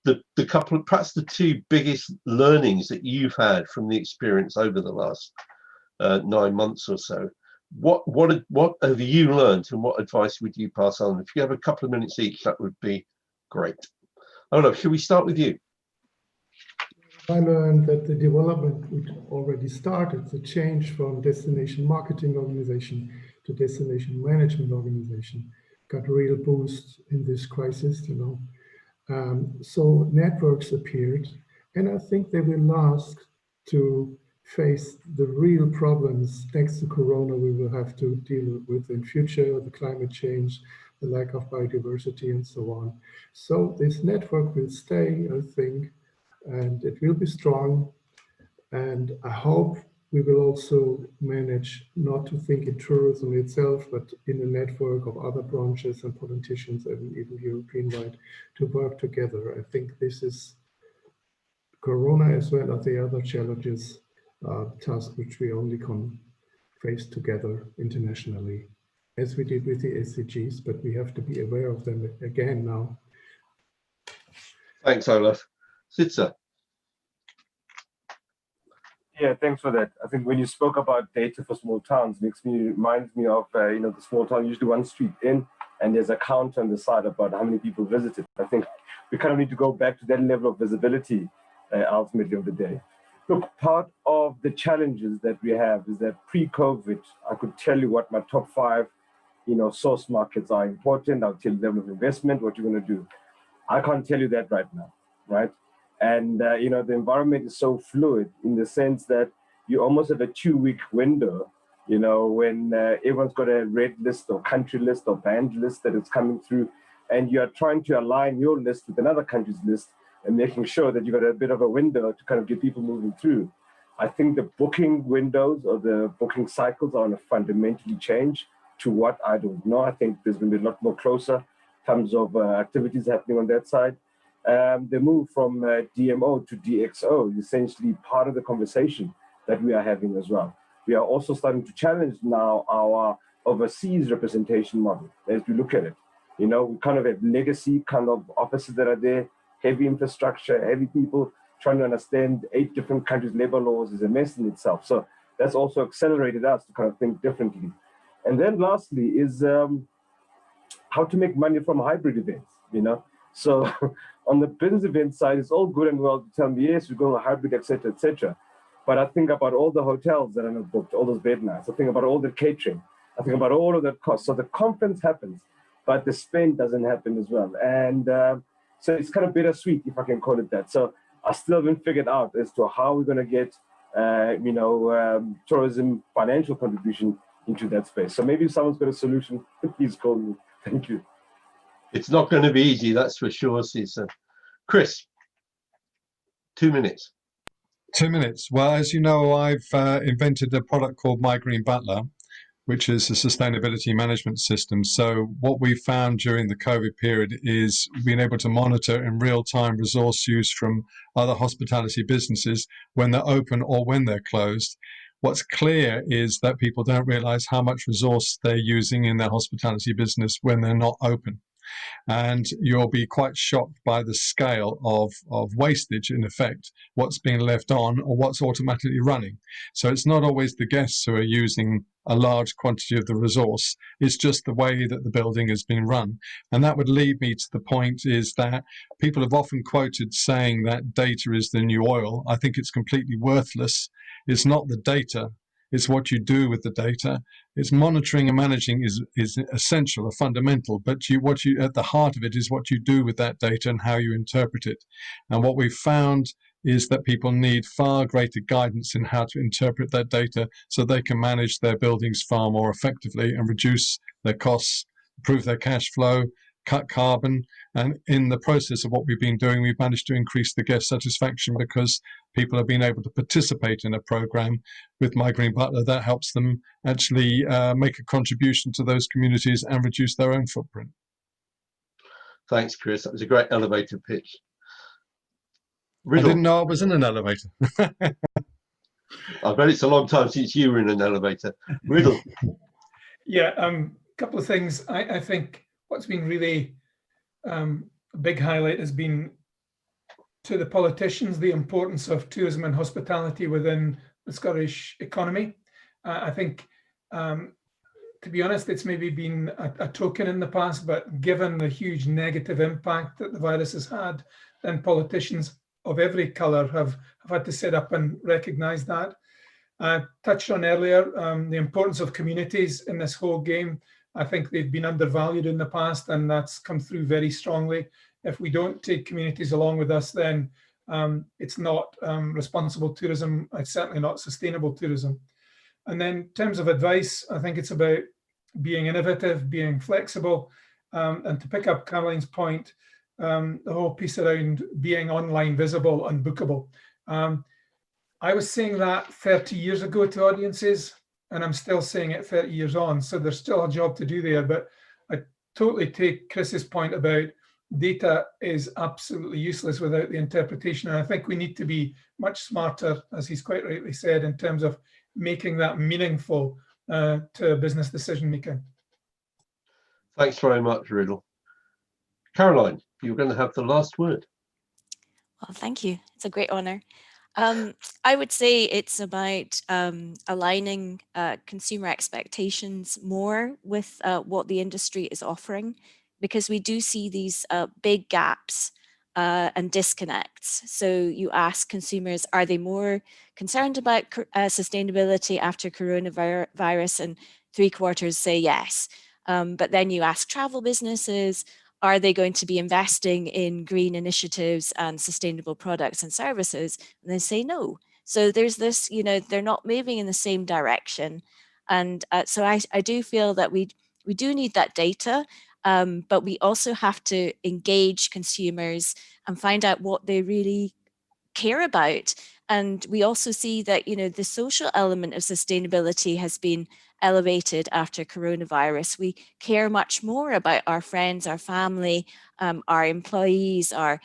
the couple, perhaps the two biggest learnings that you've had from the experience over the last 9 months or so. What have you learned, and what advice would you pass on? If you have a couple of minutes each, that would be great. Olaf, should we start with you? I learned that the development would already started, the change from destination marketing organization to destination management organization got a real boost in this crisis, So networks appeared, and I think they will last to face the real problems next to Corona we will have to deal with in future, the climate change, the lack of biodiversity, and so on. So this network will stay, I think, and it will be strong. And I hope we will also manage not to think in tourism itself, but in a network of other branches and politicians and even European-wide to work together. I think this is Corona as well as the other challenges, task which we only can face together internationally, as we did with the SDGs, but we have to be aware of them again now. Thanks, Olaf. Sitzer. Yeah, thanks for that. I think when you spoke about data for small towns, reminds me of the small town, usually one street in, and there's a count on the side about how many people visited. I think we kind of need to go back to that level of visibility ultimately of the day. Look, part of the challenges that we have is that pre-COVID, I could tell you what my top 5, source markets are important. I'll tell you the level of investment, what you're going to do. I can't tell you that right now, right? And, the environment is so fluid in the sense that you almost have a 2-week window, when everyone's got a red list or country list or band list that is coming through, and you're trying to align your list with another country's list and making sure that you've got a bit of a window to kind of get people moving through. I think the booking windows or the booking cycles are going to fundamentally change to what I don't know. I think there's going to be a lot more closer in terms of activities happening on that side. The move from DMO to DXO is essentially part of the conversation that we are having as well. We are also starting to challenge now our overseas representation model as we look at it. We kind of have legacy kind of offices that are there, heavy infrastructure, heavy people. Trying to understand 8 different countries' labor laws is a mess in itself. So that's also accelerated us to kind of think differently. And then lastly is how to make money from hybrid events, So on the business event side, it's all good and well to tell me, yes, we're going to hybrid, et cetera, et cetera. But I think about all the hotels that are not booked, all those bed nights. I think about all the catering. I think about all of that cost. So the conference happens, but the spend doesn't happen as well. And so it's kind of bittersweet, if I can call it that. So I still haven't figured out as to how we're going to get, tourism financial contribution into that space. So maybe if someone's got a solution, please call me. Thank you. It's not going to be easy, that's for sure, Cesar. Chris, 2 minutes. 2 minutes. Well, as you know, I've invented a product called My Green Butler, which is a sustainability management system. So what we found during the COVID period is being able to monitor in real time resource use from other hospitality businesses when they're open or when they're closed. What's clear is that people don't realize how much resource they're using in their hospitality business when they're not open. And you'll be quite shocked by the scale of wastage, in effect, what's being left on or what's automatically running. So it's not always the guests who are using a large quantity of the resource. It's just the way that the building has been run. And that would lead me to the point is that people have often quoted saying that data is the new oil. I think it's completely worthless. It's not the data. It's what you do with the data. It's monitoring and managing is essential or fundamental, but what you at the heart of it is what you do with that data and how you interpret it. And what we've found is that people need far greater guidance in how to interpret that data so they can manage their buildings far more effectively and reduce their costs, improve their cash flow, cut carbon. And in the process of what we've been doing, we've managed to increase the guest satisfaction because people have been able to participate in a program with My Green Butler that helps them actually make a contribution to those communities and reduce their own footprint. Thanks, Chris. That was a great elevator pitch. I Riddle. didn't know I was in an elevator. I bet it's a long time since you were in an elevator. Riddle. Yeah, a couple of things. I think what's been really a big highlight has been to the politicians, the importance of tourism and hospitality within the Scottish economy. I think, to be honest, it's maybe been a token in the past, but given the huge negative impact that the virus has had, then politicians of every colour have had to sit up and recognise that. I touched on earlier the importance of communities in this whole game. I think they've been undervalued in the past, and that's come through very strongly. If we don't take communities along with us, then it's not responsible tourism. It's certainly not sustainable tourism. And then in terms of advice, I think it's about being innovative, being flexible, and to pick up Caroline's point, the whole piece around being online visible and bookable. I was saying that 30 years ago to audiences, and I'm still saying it 30 years on. So there's still a job to do there, but I totally take Chris's point about data is absolutely useless without the interpretation. And I think we need to be much smarter, as he's quite rightly said, in terms of making that meaningful to business decision making. Thanks very much, Riddle. Caroline, you're going to have the last word. Well, thank you. It's a great honor. I would say it's about aligning consumer expectations more with what the industry is offering, because we do see these big gaps and disconnects. So you ask consumers, are they more concerned about sustainability after coronavirus? And 3/4 say yes. But then you ask travel businesses, are they going to be investing in green initiatives and sustainable products and services? And they say no. So there's this, they're not moving in the same direction. And so I do feel that we do need that data, but we also have to engage consumers and find out what they really care about. And we also see that, the social element of sustainability has been elevated after coronavirus. We care much more about our friends, our family, our employees, our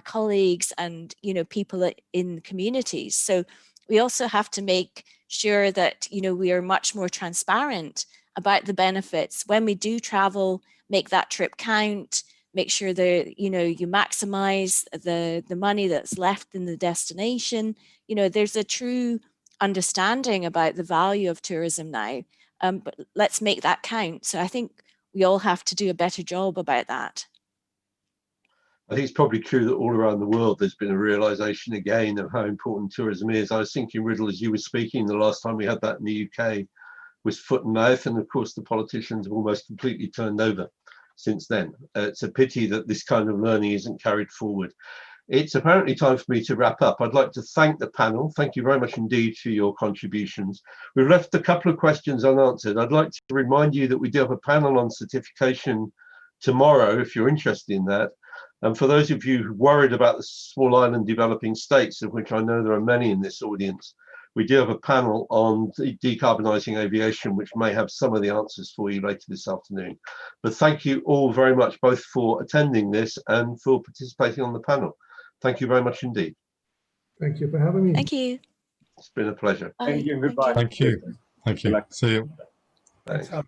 colleagues, and people in communities. So we also have to make sure that we are much more transparent about the benefits when we do travel. Make that trip count. Make sure that you maximize the money that's left in the destination. There's a true understanding about the value of tourism now, but let's make that count. So I think we all have to do a better job about that. I think it's probably true that all around the world there's been a realization again of how important tourism is. I was thinking, Riddle, as you were speaking, the last time we had that in the UK was foot and mouth, and of course the politicians have almost completely turned over since then. It's a pity that this kind of learning isn't carried forward. It's apparently time for me to wrap up. I'd like to thank the panel. Thank you very much indeed for your contributions. We've left a couple of questions unanswered. I'd like to remind you that we do have a panel on certification tomorrow, if you're interested in that. And for those of you worried about the small island developing states, of which I know there are many in this audience, we do have a panel on decarbonising aviation, which may have some of the answers for you later this afternoon. But thank you all very much, both for attending this and for participating on the panel. Thank you very much indeed. Thank you for having me. Thank you. It's been a pleasure. Bye. Thank you. Goodbye. Thank you. Thank you. See you. Thanks. Thanks.